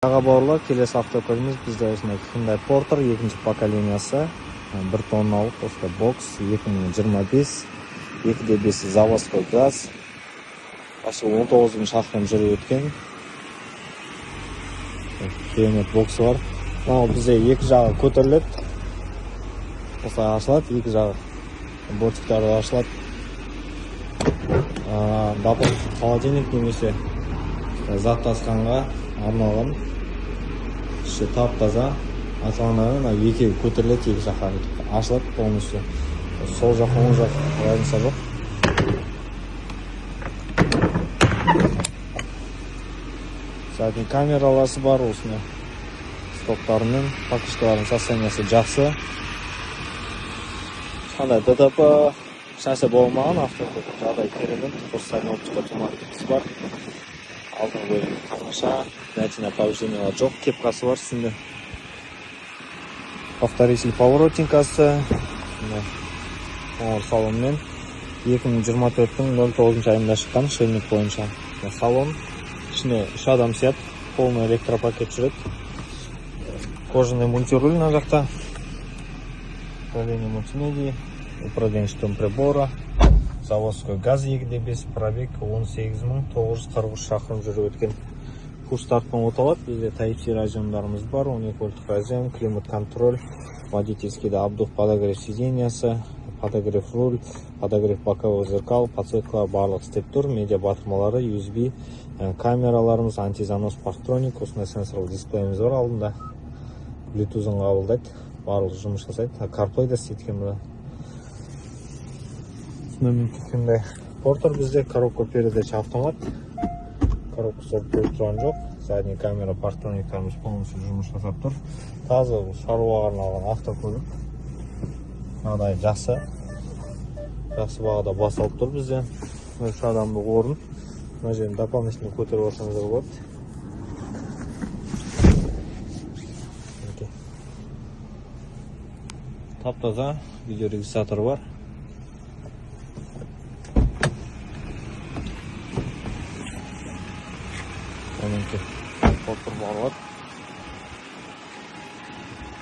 Bog'lar, kelesi avtomobilimiz bizda Hyundai Porter 2-pokoleniyasi 1 tonnalik o'sha box 2025 2.5 заводской gaz. Aşağı 19 шақырым жүріп өткен. Керемет боксы бар. Мынау бізде екі жағы көтеріледі. Осылай ашылады, екі жағы бортиктары ашылады. Дополнительный холодильник немесе зат тасқанға арналған. Іші тап-таза. Аталғаннан екеуі көтеріледі, екі жаққа ашылады полностью. Сол жақ, оң жақ разница жоқ. Задний камераласы бар, осыны стоптарының, покрышкаларының состояниясы жақсы. Қандай ДТП шансы болмаған, автокөлік жағдай керемет, курсайын оптика тумақтықсы бар. Алдын бөлім тамаша, нәтиже повреждениялар жоқ, кепкасы бар үстінде. Повторитель поворотникасы, қоңыр салонмен 2024-тің 09 айында шыққан шельник бойынша. Салон ішіне 3 адам сыяды, полный электропакет жүреді. Кожаный мультируль на жақта. Управление мультимедией, управление штурм прибора, заводской газ 2.5, пробег 18.943 шақырым жүріп өткен. Пуш-стартпен оталады, бізде Type-C разъемдарымыз бар, 12 вольттық разъем, климат контроль, водительский обдув, подогрев сиденьясы, подогрев руль, подогрев боковых зеркал, подсветка барлық істеп тұр, медиа батырмалары, USB, камераларымыз, антизанос парктроник, осындай сенсорлы дисплейіміз бар алдында. Bluetooth-ын қабылдайды, барлық жұмыс жасайды. CarPlay да істейді екен бұда. Hyundai Porter бізде коробка передач автомат. Коробка сорып көріп тұрған жоқ. Задний камера, парктрониктарымыз полностью жұмыс жасап тұр. Таза шаруаға арналған автокөлік. Мынадай жақсы бағада басылып тұр бізде. Үш адамдық орын. Мына жерін дополнительно көтеріп алсаңыздар болады. Тап-таза видеорегистратор бар. Porter бар.